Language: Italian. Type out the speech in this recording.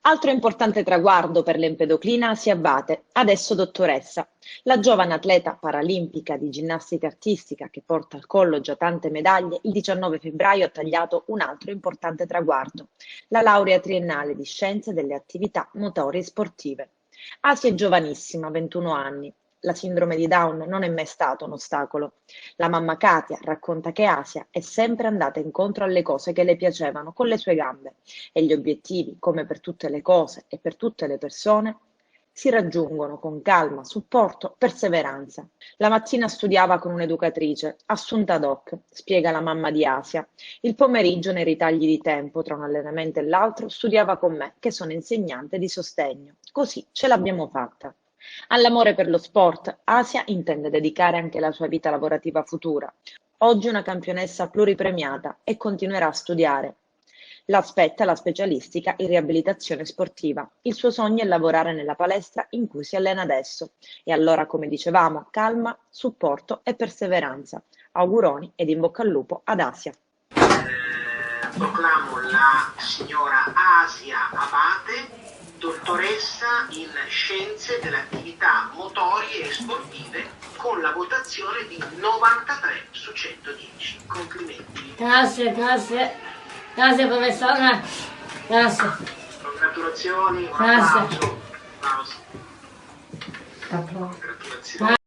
Altro importante traguardo per l'Empedoclina si abbatte, adesso dottoressa. La giovane atleta paralimpica di ginnastica artistica che porta al collo già tante medaglie, il 19 febbraio ha tagliato un altro importante traguardo, la laurea triennale di Scienze delle Attività Motorie Sportive. Asia è giovanissima, 21 anni. La sindrome di Down non è mai stato un ostacolo. La mamma Katia racconta che Asia è sempre andata incontro alle cose che le piacevano con le sue gambe e gli obiettivi, come per tutte le cose e per tutte le persone, si raggiungono con calma, supporto, perseveranza. La mattina studiava con un'educatrice, assunta ad hoc, spiega la mamma di Asia. Il pomeriggio, nei ritagli di tempo tra un allenamento e l'altro, studiava con me, che sono insegnante di sostegno. Così ce l'abbiamo fatta. All'amore per lo sport, Asia intende dedicare anche la sua vita lavorativa futura. Oggi è una campionessa pluripremiata e continuerà a studiare. L'aspetta la specialistica in riabilitazione sportiva. Il suo sogno è lavorare nella palestra in cui si allena adesso. E allora, come dicevamo, calma, supporto e perseveranza. Auguroni ed in bocca al lupo ad Asia. Proclamo la signora Asia Abate, dottoressa in Scienze delle Attività Motorie e Sportive, con la votazione di 93 su 110. Complimenti. Grazie professore, grazie. Congratulazioni, un Grazie. applauso. Applauso. Applauso. Congratulazioni.